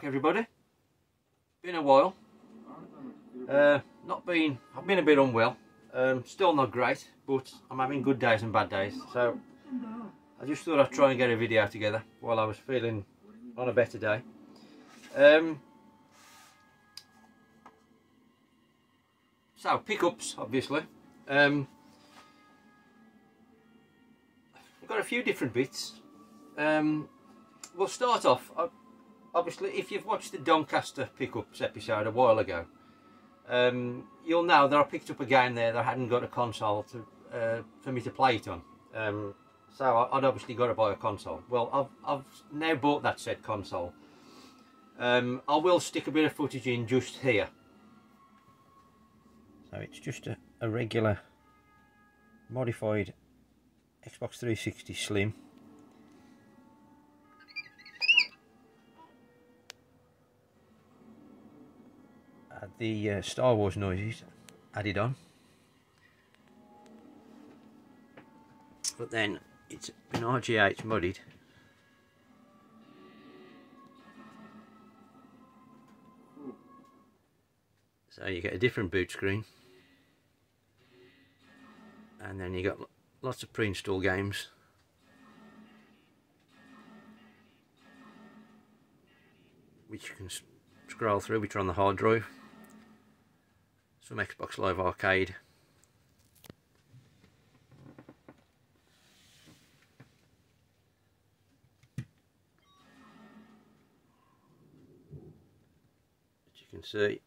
back, everybody. Been a while. I've been a bit unwell. Still not great, but I'm having good days and bad days. So I just thought I'd try and get a video together while I was feeling on a better day. So pickups, obviously. We've got a few different bits. We'll start off. Obviously, if you've watched the Doncaster pickups episode a while ago, you'll know that I picked up a game there that I hadn't got a console to for me to play it on. So I'd obviously got to buy a console. Well, I've now bought that said console. I will stick a bit of footage in just here. So it's just a regular modified Xbox 360 Slim. Had the Star Wars noises added on, but then it's been RGH modded. So you get a different boot screen, and then you got lots of pre-install games. Which you can scroll through, which are on the hard drive. Some Xbox Live Arcade. As you can see,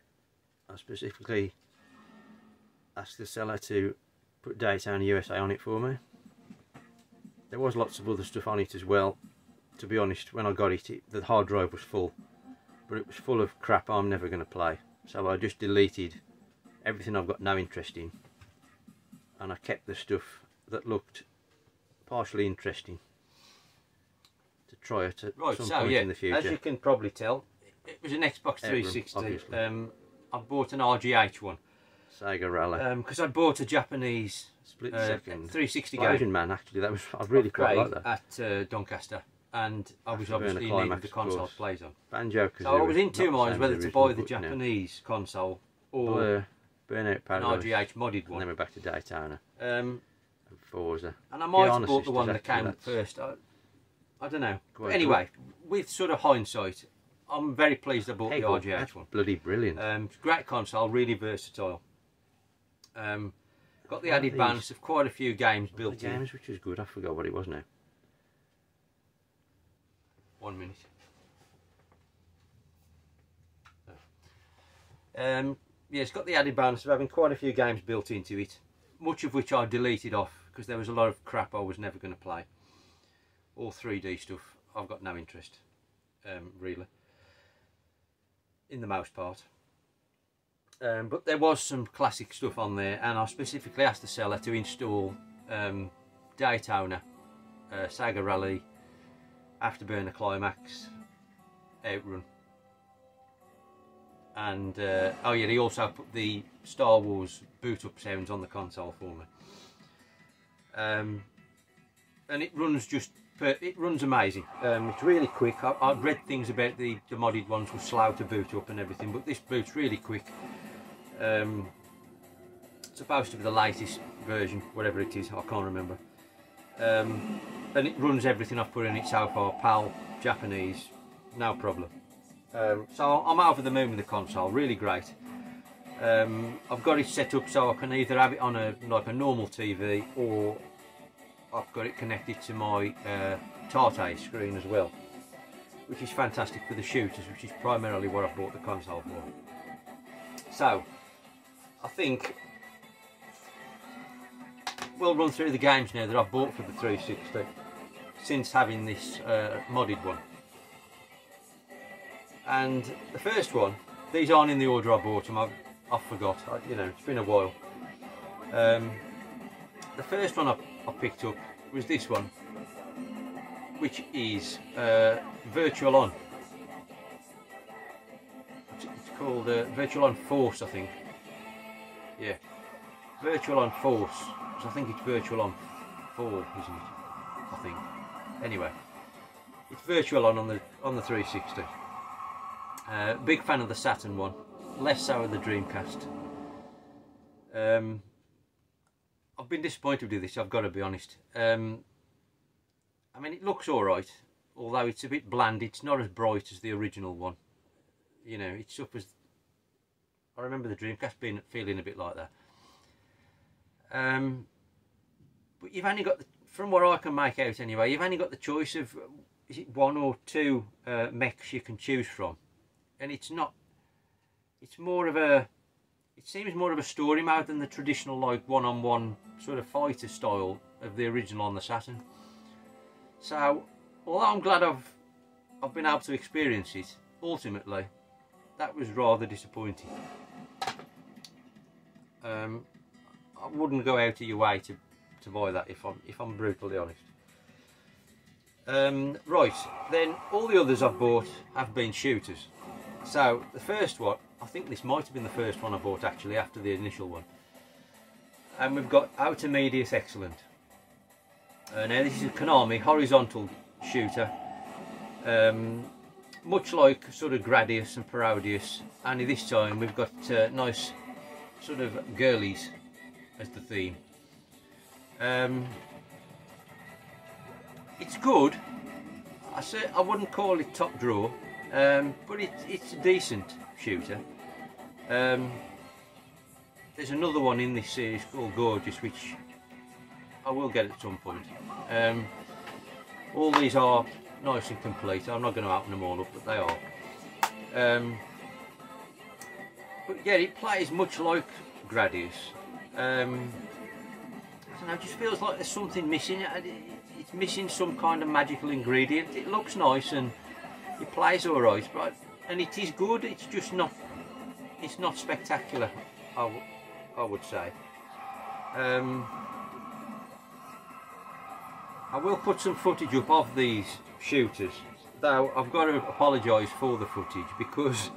I specifically asked the seller to put Daytona USA on it for me. There was lots of other stuff on it as well. To be honest, when I got it, the hard drive was full, but it was full of crap I'm never going to play. So I just deleted everything I've got no interest in, and I kept the stuff that looked partially interesting to try it at some point in the future. As you can probably tell, it was an Xbox 360. I bought an RGH one. Sega Rally. Because I bought a Japanese split second 360 game. Asian Man, actually, that was I really quite like that. At Doncaster, and I was obviously needing the console to play on. Banjo. So I was in two minds whether to buy the Japanese console or Burnout Paradise, an RGH modded one. And then we're back to Daytona. And Forza. And I might have bought the one that came first. I don't know. Anyway, with sort of hindsight, I'm very pleased I bought the RGH one. Bloody brilliant. Great console, really versatile. Got the added bonus of quite a few games built in. Games, which is good. I forgot what it was now. 1 minute. Yeah, it's got the added bonus of having quite a few games built into it, much of which I deleted off because there was a lot of crap I was never going to play. All 3D stuff, I've got no interest, really, in the most part. But there was some classic stuff on there, and I specifically asked the seller to install Daytona, Sega Rally, Afterburner Climax, Outrun. And oh yeah, he also put the Star Wars boot up sounds on the console for me, and it runs it runs amazing. It's really quick. I've read things about the modded ones were slow to boot up and everything, but this boots really quick. It's supposed to be the latest version, whatever it is, I can't remember. And it runs everything I've put in it so far, PAL, Japanese, no problem. So I'm over the moon with the console, really great. I've got it set up so I can either have it on like a normal TV, or I've got it connected to my Tate screen as well, which is fantastic for the shooters, which is primarily what I've bought the console for. So I think we'll run through the games now that I've bought for the 360 since having this modded one. And the first one, these aren't in the order I bought them, I forgot, you know, it's been a while. The first one I picked up was this one, which is Virtual On. It's called Virtual On Force, I think. Yeah, Virtual On Force. So I think it's Virtual On 4, isn't it? I think. Anyway, it's Virtual On the 360. Big fan of the Saturn one, less so of the Dreamcast. I've been disappointed with this, I've got to be honest. I mean, it looks alright, although it's a bit bland. It's not as bright as the original one. You know, it's up as... I remember the Dreamcast feeling a bit like that. But you've only got, from what I can make out anyway, you've only got the choice of, is it 1 or 2 mechs you can choose from. And it's not, it's more of a, it seems more of a story mode than the traditional like one-on-one sort of fighter style of the original on the Saturn. So, although I'm glad I've been able to experience it, ultimately, that was rather disappointing. I wouldn't go out of your way to buy that if I'm brutally honest. Right, then all the others I've bought have been shooters. So the first one, I think this might have been the first one I bought actually after the initial one. And we've got Medius Excellent. Now this is a Konami horizontal shooter. Much like sort of Gradius and Parodius, only this time we've got nice sort of girlies as the theme. It's good. I wouldn't call it top draw, but it's a decent shooter. There's another one in this series called Gorgeous, which I will get at some point. All these are nice and complete. I'm not going to open them all up, but they are. But yeah, it plays much like Gradius. I don't know, it just feels like there's something missing. It's missing some kind of magical ingredient. It looks nice and it plays alright, but and it is good. It's just not. It's not spectacular, I would say. I will put some footage up of these shooters, though I've got to apologise for the footage because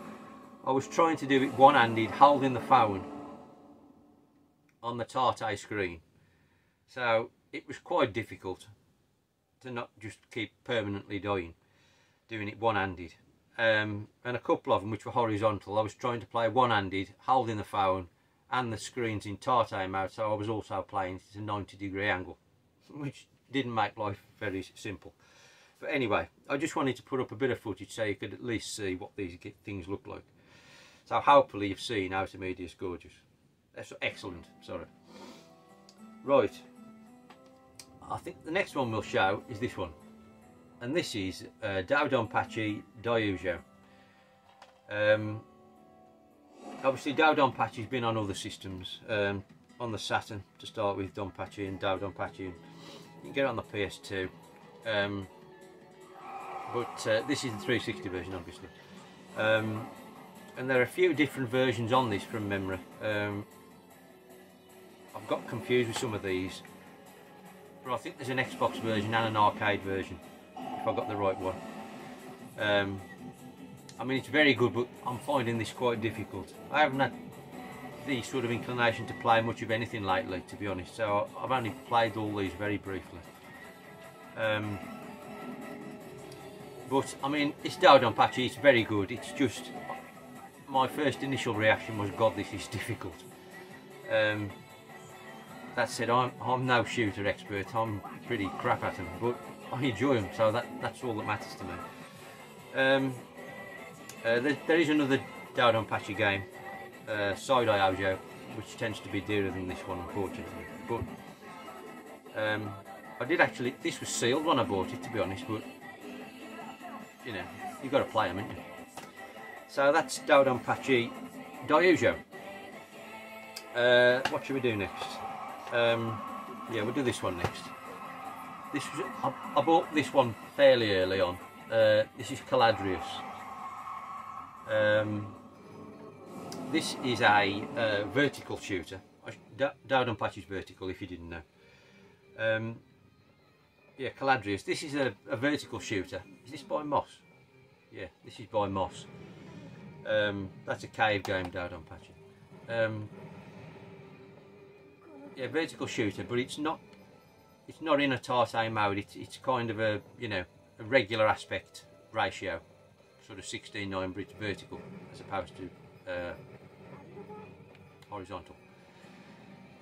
I was trying to do it one-handed, holding the phone on the Tate screen, so it was quite difficult to not just keep permanently doing it one-handed. And a couple of them which were horizontal, I was trying to play one-handed, holding the phone and the screens in Tate mode, so I was also playing it at a 90-degree angle, which didn't make life very simple. But anyway, I just wanted to put up a bit of footage so you could at least see what these things look like. So hopefully you've seen Medius Gorgeous. That's excellent, sorry. Right, I think the next one we'll show is this one. And this is Dodonpachi Daiyujo. Obviously Dodonpachi's been on other systems, on the Saturn to start with, Donpachi and Dodonpachi. You can get it on the PS2, but this is the 360 version obviously. And there are a few different versions on this from memory. I've got confused with some of these, but I think there's an Xbox version and an arcade version, if I got the right one. I mean, it's very good, but I'm finding this quite difficult. I haven't had the sort of inclination to play much of anything lately, to be honest, so I've only played all these very briefly. But I mean, it's Dodonpachi, it's very good. It's just my first initial reaction was, God, this is difficult. That said, I'm no shooter expert. I'm pretty crap at them, but I enjoy them, so that's all that matters to me. There is another Dodonpachi game, Side-Eye Ojo, which tends to be dearer than this one, unfortunately. But I did actually. This was sealed when I bought it, to be honest. But you know, you've got to play them, haven't you? So that's Dodonpachi Daiyujo. What should we do next? Yeah, we'll do this one next. I bought this one fairly early on. This is Caladrius. This is a vertical shooter. Dodonpachi's vertical, if you didn't know. Yeah, Caladrius. This is a vertical shooter. Is this by Moss? Yeah, this is by Moss. That's a cave game, Dodonpachi. Yeah, vertical shooter, but it's not in a Tate mode. It's kind of a, you know, a regular aspect ratio sort of 16:9 Brits vertical as opposed to horizontal.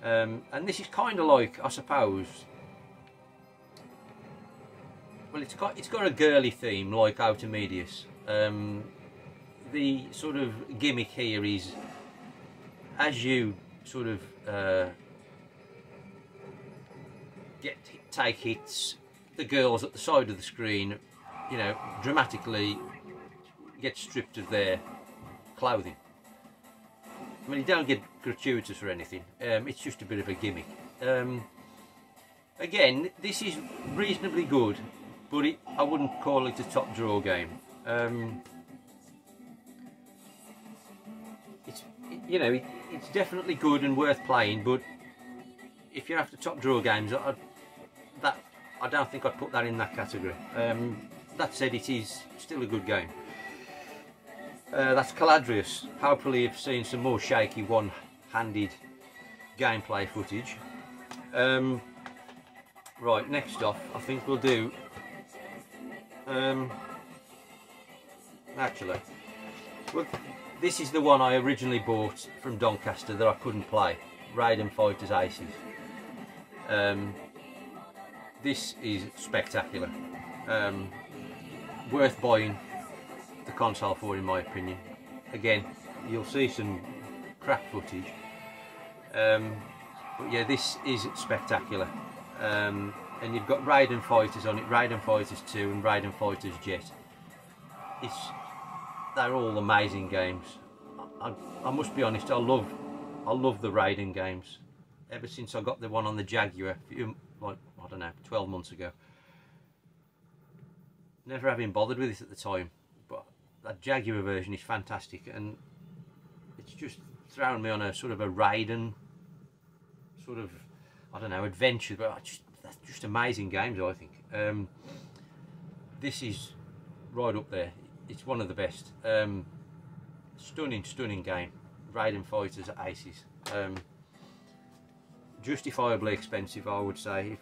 And this is kind of like, I suppose, well, it's got a girly theme like Outer Medius. The sort of gimmick here is, as you sort of take hits, the girls at the side of the screen, you know, dramatically get stripped of their clothing. I mean, you don't get gratuitous or anything. It's just a bit of a gimmick. Again, this is reasonably good, but I wouldn't call it a top draw game. It's definitely good and worth playing, but if you're after top draw games, I don't think I'd put that in that category. That said, it is still a good game. That's Caladrius. Hopefully you've seen some more shaky one-handed gameplay footage. Right, next off, I think we'll do... actually, well, this is the one I originally bought from Doncaster that I couldn't play. Raiden Fighters Aces. This is spectacular. Worth buying the console for, in my opinion. Again, you'll see some crap footage, but yeah, this is spectacular. And you've got Raiden Fighters on it, Raiden Fighters 2 and Raiden Fighters Jet. They're all amazing games. I must be honest, I love the Raiden games. Ever since I got the one on the Jaguar, like, I don't know, 12 months ago. Never having bothered with it at the time, but that Jaguar version is fantastic, and it's just thrown me on a sort of a Raiden sort of, I don't know, adventure. But that's just amazing games, I think. This is right up there. It's one of the best. Stunning game. Raiden Fighters Aces. Justifiably expensive, I would say.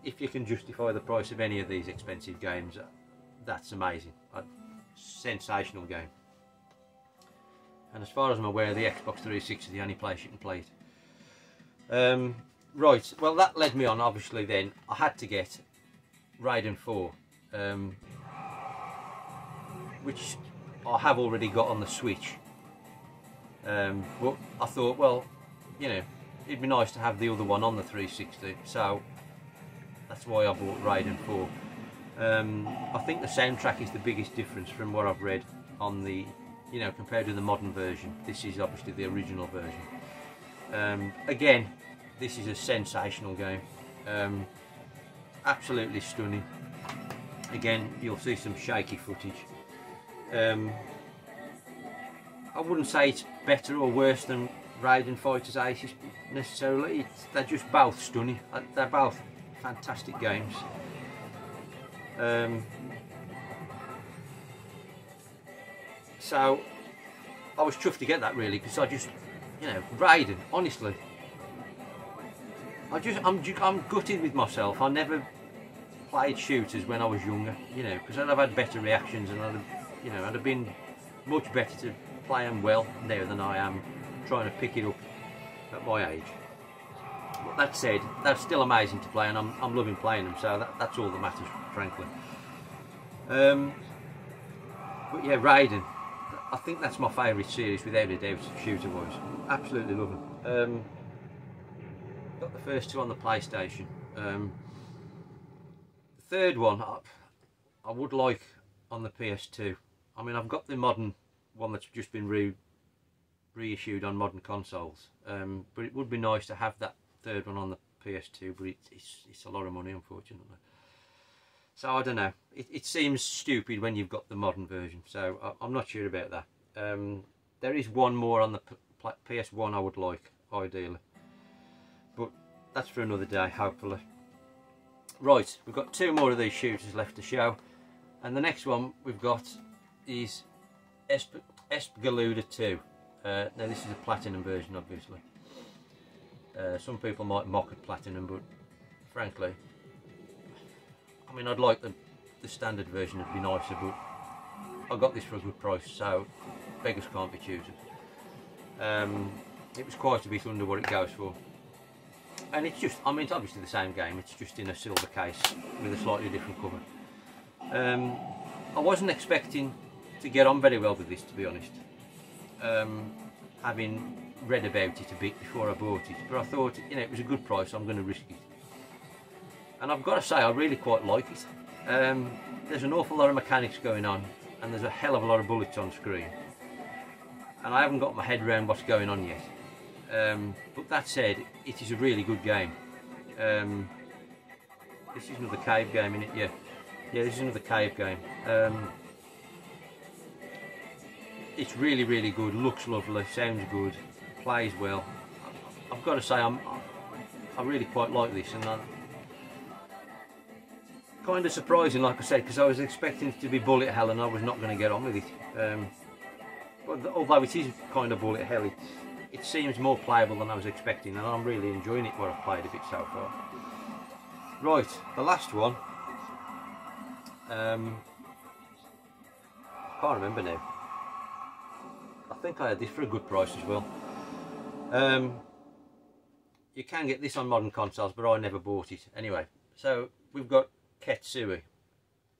If you can justify the price of any of these expensive games, that's amazing. Sensational game. And as far as I'm aware, the Xbox 360 is the only place you can play it. Right, well, that led me on, obviously. Then I had to get Raiden 4, which I have already got on the Switch. But I thought, well, you know, it'd be nice to have the other one on the 360, so that's why I bought Raiden 4. I think the soundtrack is the biggest difference from what I've read on the, you know, compared to the modern version. This is obviously the original version. Again, this is a sensational game. Absolutely stunning. Again, you'll see some shaky footage. I wouldn't say it's better or worse than Raiden Fighters Aces necessarily. They're just both stunning. They're both fantastic games. So I was chuffed to get that, really, because I just, you know, Raiden, honestly, I'm gutted with myself. I never played shooters when I was younger, you know, because I'd have had better reactions, and I'd have been much better to play them well now than I am trying to pick it up at my age. But that said, they're still amazing to play, and I'm loving playing them, so that's all that matters, frankly. But yeah, Raiden, I think that's my favourite series without a doubt, shooter-wise. Absolutely love them. Got the first two on the PlayStation. The third one I would like on the PS2. I mean, I've got the modern one that's just been reissued on modern consoles, but it would be nice to have that third one on the PS2, but it's a lot of money, unfortunately. So I don't know, it seems stupid when you've got the modern version, so I'm not sure about that. There is one more on the PS1 I would like, ideally, but that's for another day, hopefully. Right, we've got two more of these shooters left to show, and the next one we've got is Galuda 2. Now this is a platinum version, obviously. Some people might mock at platinum, but frankly, I mean, I'd like the standard version, it'd be nicer, but I got this for a good price, so beggars can't be choosers. It was quite a bit under what it goes for. And it's just, I mean, it's obviously the same game, it's just in a silver case with a slightly different cover. I wasn't expecting to get on very well with this, to be honest, having read about it a bit before I bought it, but I thought, you know, it was a good price, I'm going to risk it. And I've got to say, I really quite like it. There's an awful lot of mechanics going on, and there's a hell of a lot of bullets on screen. And I haven't got my head around what's going on yet. But that said, it is a really good game. This is another cave game, isn't it? Yeah, this is another cave game. It's really, really good. Looks lovely, sounds good, plays well. I've got to say, I really quite like this, and kind of surprising, like I said, because I was expecting it to be bullet hell, and I was not going to get on with it. But although it is kind of bullet hell, it seems more playable than I was expecting, and I'm really enjoying it, what I've played of it so far. Right, the last one. I can't remember now. I think I had this for a good price as well. You can get this on modern consoles, but I never bought it. Anyway, so we've got Katsui,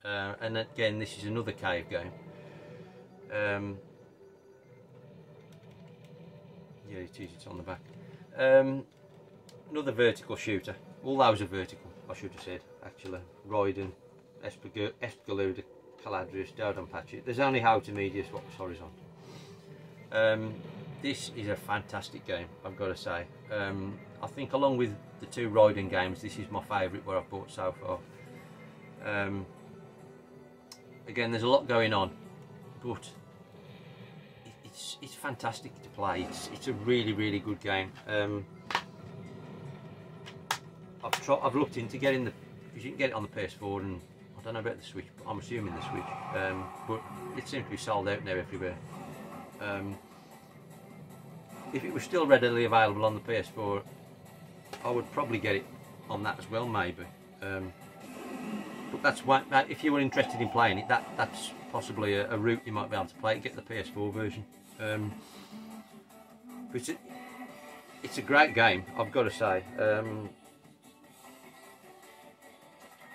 and again, this is another cave game. Yeah, it is, it's on the back. Another vertical shooter. All those are vertical, I should have said, actually. Raiden, Galuda, Caladrius, Tate. There's only how to Medius what was horizontal. This is a fantastic game, I've got to say. I think along with the two Raiden games, this is my favourite what I've bought so far. Again, there's a lot going on, but it's fantastic to play. It's a really, really good game. I've looked into getting because you can get it on the PS4, and I don't know about the Switch, but I'm assuming the Switch. But it seems to be sold out now everywhere. If it was still readily available on the PS4, I would probably get it on that as well, maybe. But that's why, if you were interested in playing it, that's possibly a route you might be able to play it. Get the PS4 version. It's a great game, I've got to say.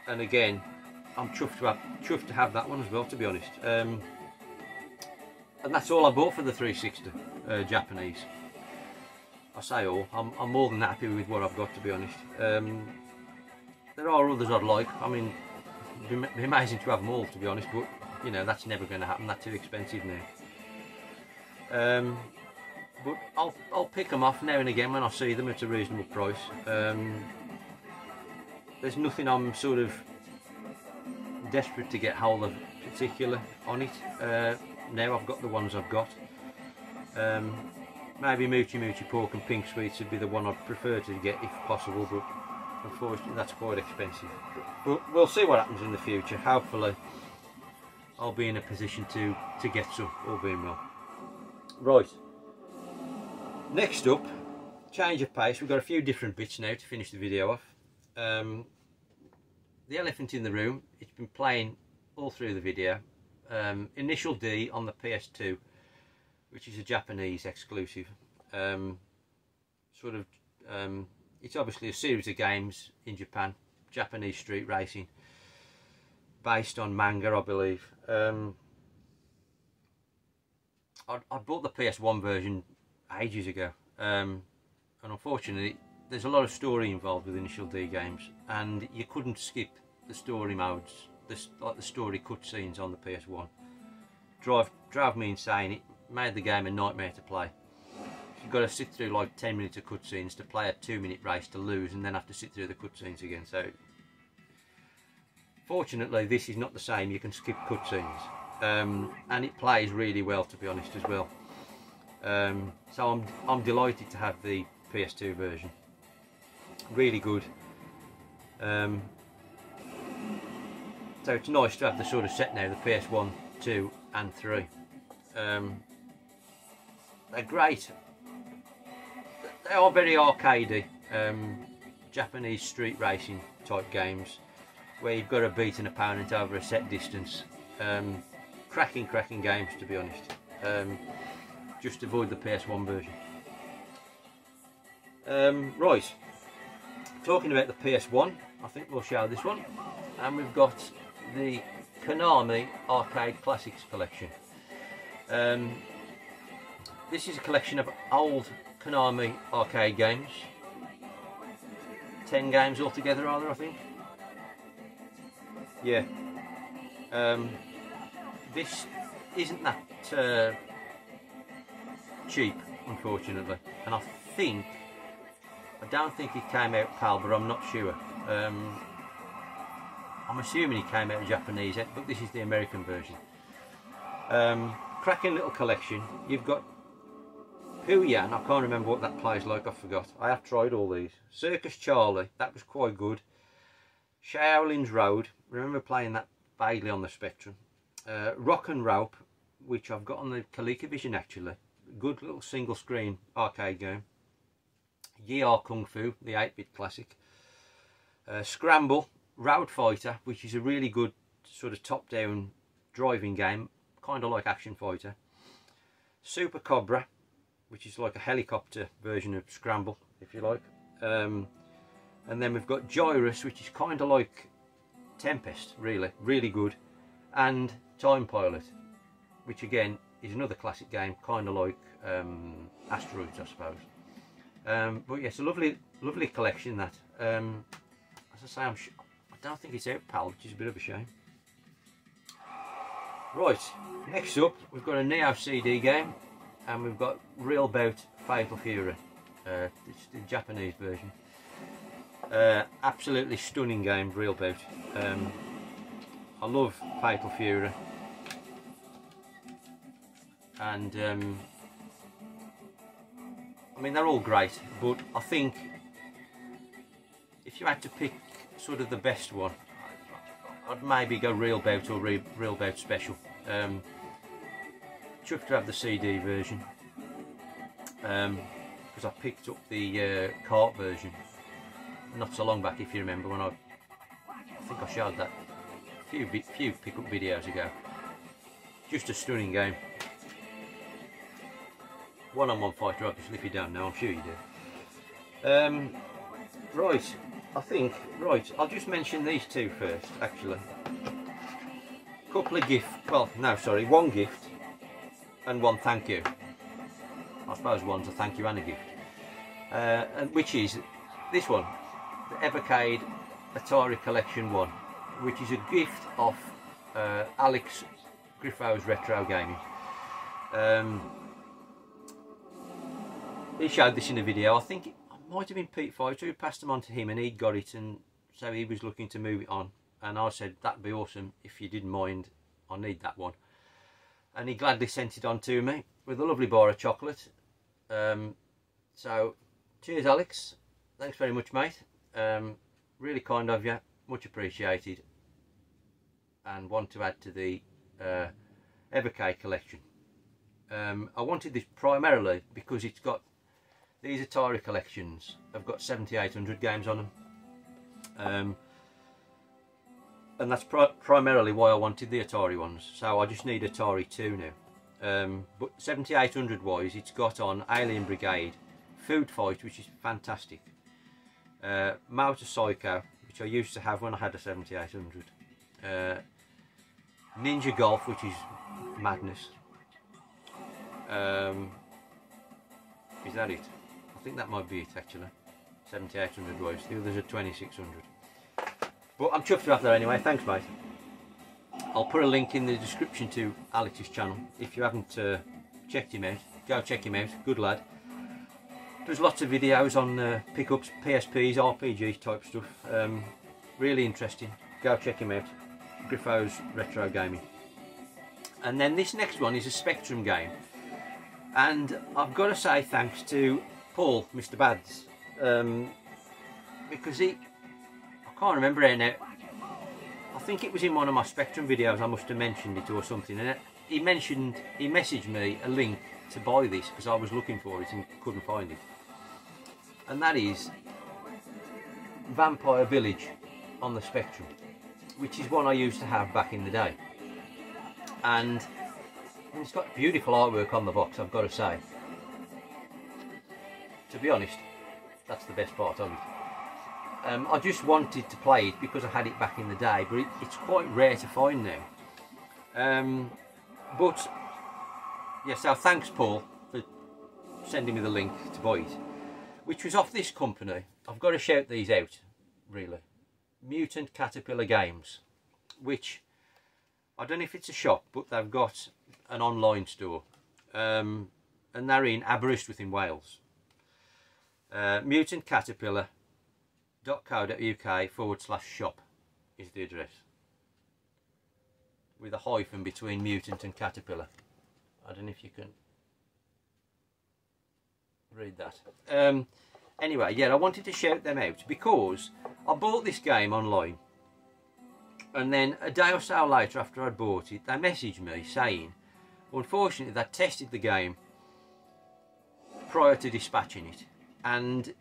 And again, I'm chuffed to have that one as well, to be honest. And that's all I bought for the 360 Japanese. I say all. I'm more than happy with what I've got, to be honest. There are others I'd like. I mean, it'd be amazing to have them all, to be honest, but you know, that's never going to happen. They're too expensive now. But I'll pick them off now and again when I see them at a reasonable price. There's nothing I'm sort of desperate to get hold of particular on it. Now I've got the ones I've got. Maybe Moochie Moochie Pork and Pink Sweets would be the one I'd prefer to get if possible, but unfortunately that's quite expensive. But we'll see what happens in the future. Hopefully I'll be in a position to get some, all being well. Right, next up, change of pace. We've got a few different bits now to finish the video off. The elephant in the room, it's been playing all through the video. Initial D on the PS2, which is a Japanese exclusive. It's obviously a series of games in Japan, Japanese street racing, based on manga, I believe. I bought the PS1 version ages ago, and unfortunately there's a lot of story involved with Initial D games, and you couldn't skip the story modes, like the story cutscenes on the PS1. Drove me insane. It made the game a nightmare to play. You've got to sit through like 10 minutes of cutscenes to play a 2-minute race to lose, and then have to sit through the cutscenes again. So fortunately this is not the same. You can skip cutscenes, and it plays really well, to be honest, as well. So I'm delighted to have the PS2 version. Really good. So it's nice to have the sort of set now, the PS1, 2 and 3. They're great. They are very arcadey, Japanese street racing type games, where you've got to beat an opponent over a set distance. cracking games, to be honest. Just avoid the PS1 version. Right, talking about the PS1, I think we'll show this one, and we've got the Konami Arcade Classics collection. This is a collection of old Konami arcade games. 10 games altogether, are there, I think? Yeah. This isn't that cheap, unfortunately, and I don't think it came out PAL, but I'm not sure. I'm assuming it came out Japanese, but this is the American version. Cracking little collection. You've got Pooyan, I can't remember what that plays like, I forgot. I have tried all these. Circus Charlie, that was quite good. Shaolin's Road, remember playing that vaguely on the Spectrum. Rock and Rope, which I've got on the ColecoVision actually. Good little single screen arcade game. Yi-Ah Kung Fu, the 8-bit classic. Scramble, Road Fighter, which is a really good sort of top-down driving game, kind of like Action Fighter. Super Cobra, which is like a helicopter version of Scramble, if you like. And then we've got Gyrus, which is kind of like Tempest, really good. And Time Pilot, which again is another classic game, kind of like Asteroids, I suppose. But yes, a lovely collection that. As I say, I don't think it's out PAL, which is a bit of a shame. Right, next up we've got a Neo CD game, and we've got Real Bout Fatal Fury. It's the Japanese version. Absolutely stunning game, Real Bout. I love Fatal Fury, and I mean, they're all great, but I think if you had to pick sort of the best one, I'd maybe go Real Bout or Real Bout Special. Chuffed to have the CD version, because I picked up the cart version not so long back, if you remember, when I think I showed that few pick-up videos ago. Just a stunning game. One-on-one fighter, obviously, if you don't know, I'm sure you do. Right, I think, I'll just mention these two first, actually. Couple of gifts, well, no, sorry, one gift and one thank you. I suppose one's a thank you and a gift. And which is this one, the Evercade Atari Collection 1, which is a gift of Alex Griffo's Retro Gaming. He showed this in a video. I think it might have been Pete Fighter who passed them on to him, and he'd got it, and so he was looking to move it on. And I said, that'd be awesome if you didn't mind, I need that one. And he gladly sent it on to me with a lovely bar of chocolate. So cheers, Alex, thanks very much, mate. Really kind of you, much appreciated, and want to add to the Evercade collection. I wanted this primarily because it's got, these Atari collections have got 7800 games on them, and that's primarily why I wanted the Atari ones. So I just need Atari 2 now. But 7800 wise, it's got on Alien Brigade, Food Fight, which is fantastic, Motor Psycho, which I used to have when I had a 7800, Ninja Golf, which is madness. Is that it? I think that might be it actually. 7800 wise. The others are 2600. But I'm chuffed to have that anyway. Thanks, mate. I'll put a link in the description to Alex's channel. If you haven't checked him out, go check him out. Good lad. There's lots of videos on pickups, PSPs, RPG type stuff. Really interesting. Go check him out. Griffo's Retro Gaming. And then this next one is a Spectrum game. And I've got to say thanks to Paul, Mr. Bads, because I can't remember it now. I think it was in one of my Spectrum videos, I must have mentioned it or something, and he messaged me a link to buy this because I was looking for it and couldn't find it. And that is Vampire Village on the Spectrum, which is one I used to have back in the day. and it's got beautiful artwork on the box, I've got to say. To be honest, that's the best part of it. I just wanted to play it because I had it back in the day, but it's quite rare to find now. But yeah, so thanks Paul for sending me the link to buy it, which was off this company. I've got to shout these out, really. Mutant Caterpillar Games, which I don't know if it's a shop, but they've got an online store, and they're in Aberystwyth in Wales. mutantcaterpillar.co.uk/shop is the address, with a hyphen between mutant and caterpillar. I don't know if you can read that. Anyway, yeah, I wanted to shout them out because I bought this game online, and then a day or so later after I bought it, they messaged me saying, unfortunately, they tested the game prior to dispatching it, and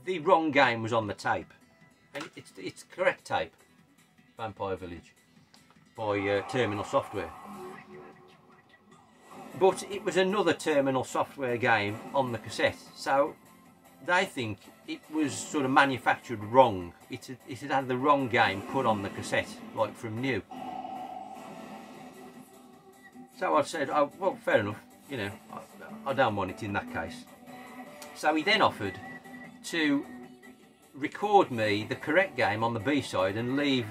the wrong game was on the tape. And it's correct tape, Vampire Village, by Terminal Software. But it was another Terminal Software game on the cassette, so they think it was sort of manufactured wrong. It had had the wrong game put on the cassette, like from new. So I said, oh, well, fair enough, you know, I don't want it in that case. So he then offered to record me the correct game on the B side and leave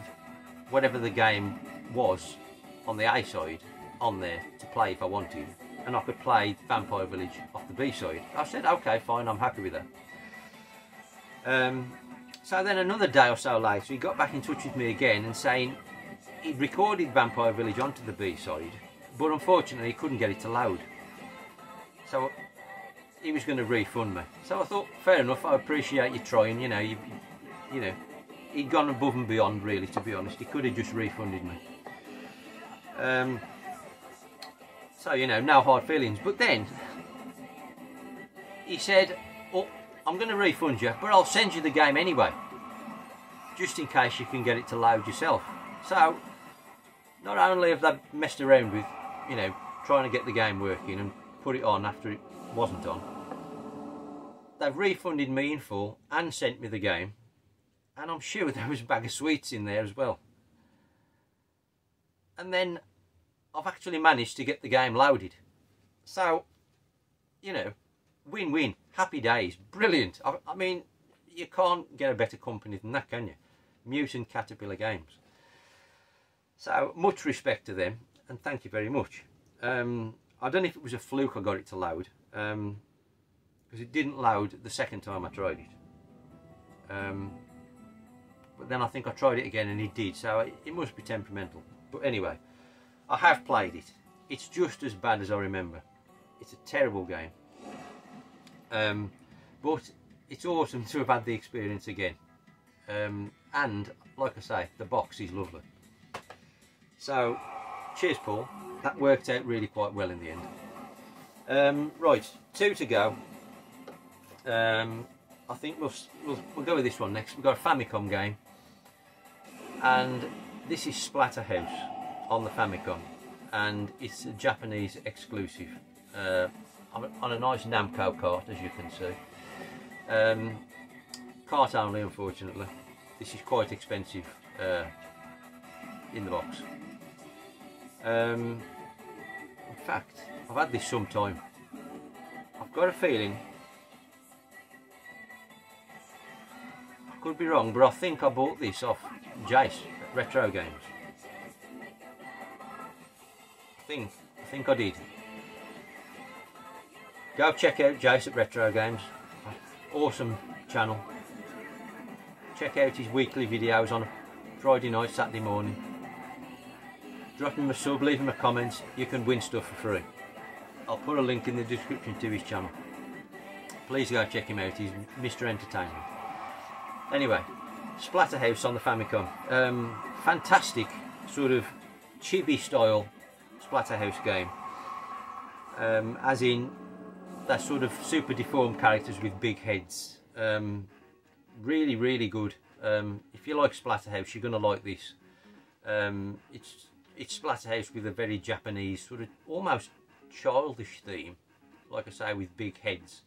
whatever the game was on the A side on there to play if I wanted, and I could play Vampire Village off the B side. I said, okay, fine, I'm happy with that. So then another day or so later, he got back in touch with me again and saying he'd recorded Vampire Village onto the B side, but unfortunately he couldn't get it to load. So he was going to refund me. So I thought, fair enough, I appreciate you trying, you know, you know, he'd gone above and beyond, really, to be honest. He could have just refunded me. So, you know, no hard feelings. But then he said, oh, I'm going to refund you, but I'll send you the game anyway, just in case you can get it to load yourself. So not only have they messed around with, you know, trying to get the game working and put it on after it wasn't on, they've refunded me in full and sent me the game, and I'm sure there was a bag of sweets in there as well. And then I've actually managed to get the game loaded. So, you know, win-win, happy days, brilliant. I mean, you can't get a better company than that, can you? Mutant Caterpillar Games. So, much respect to them, and thank you very much. I don't know if it was a fluke I got it to load, because it didn't load the second time I tried it. But then I think I tried it again and it did, so it must be temperamental. But anyway, I have played it. It's just as bad as I remember. It's a terrible game. But it's awesome to have had the experience again. And, like I say, the box is lovely. So, cheers Paul. That worked out really quite well in the end. Right, 2 to go. I think we'll go with this one next. We've got a Famicom game, and this is Splatterhouse on the Famicom, and it's a Japanese exclusive on a nice Namco cart, as you can see. Cart only, unfortunately. This is quite expensive in the box. In fact, I've had this some time. I've got a feeling, I could be wrong, but I think I bought this off Jace at Retro Games. I think I did. Go check out Jace at Retro Games. Awesome channel. Check out his weekly videos on Friday night, Saturday morning. Drop him a sub, leave him a comment. You can win stuff for free. I'll put a link in the description to his channel. Please go check him out. He's Mr. Entertainment. Anyway, Splatterhouse on the Famicom. Fantastic sort of chibi style Splatterhouse game. As in, they're sort of super deformed characters with big heads. Really, really good. If you like Splatterhouse, you're going to like this. It's it's Splatterhouse with a very Japanese, sort of almost childish theme, like I say, with big heads.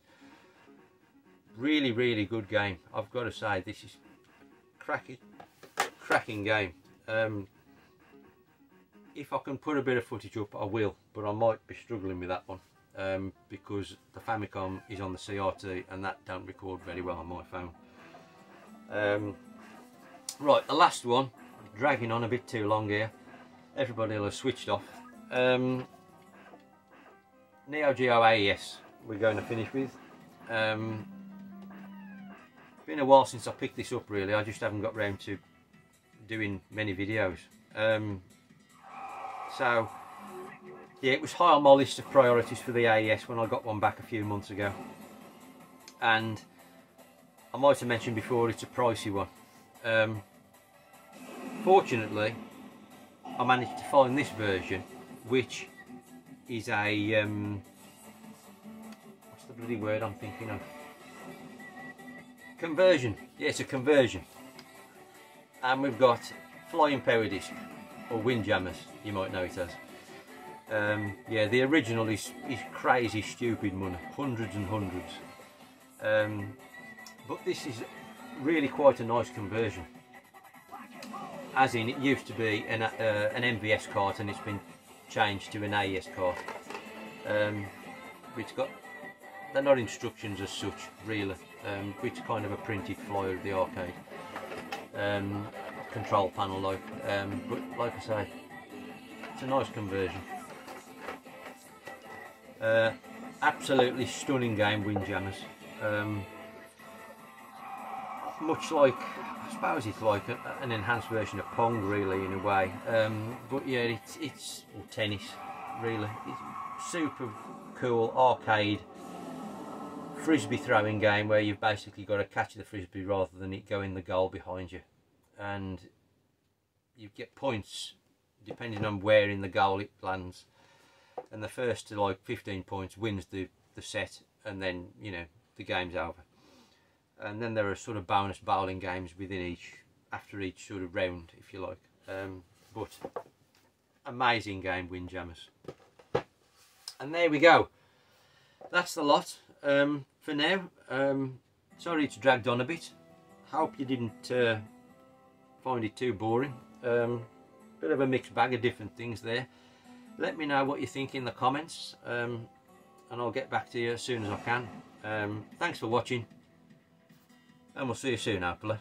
Really, really good game. I've got to say, this is cracking game. If I can put a bit of footage up, I will, but I might be struggling with that one because the Famicom is on the CRT and that don't record very well on my phone. Right, the last one, dragging on a bit too long here. Everybody will have switched off. Neo Geo AES we're going to finish with. Been a while since I picked this up really, I just haven't got round to doing many videos. So yeah, it was high on my list of priorities for the AES when I got one back a few months ago. And I might have mentioned before, it's a pricey one. Fortunately, I managed to find this version, which is a what's the bloody word I'm thinking of? Conversion. Yeah, it's a conversion. And we've got flying power disc, or Windjammers, you might know it as. Yeah, the original is crazy stupid money, hundreds and hundreds. But this is really quite a nice conversion. As in, it used to be an MVS cart and it's been changed to an AES cart. It's got, they're not instructions as such, really. It's kind of a printed flyer of the arcade. Control panel like, but like I say, it's a nice conversion. Absolutely stunning game, Windjammers. Much like, I suppose it's like an enhanced version of Pong really in a way, but yeah, it's or tennis really. It's super cool arcade frisbee throwing game where you've basically got to catch the frisbee rather than it go in the goal behind you, and you get points depending on where in the goal it lands, and the first to like 15 points wins the set, and then you know the game's over. And then there are sort of bonus bowling games within after each sort of round, if you like. But amazing game, Windjammers. And there we go. That's the lot for now. Sorry it's dragged on a bit. Hope you didn't find it too boring. Bit of a mixed bag of different things there. Let me know what you think in the comments, and I'll get back to you as soon as I can. Thanks for watching. And we'll see you soon, hopefully.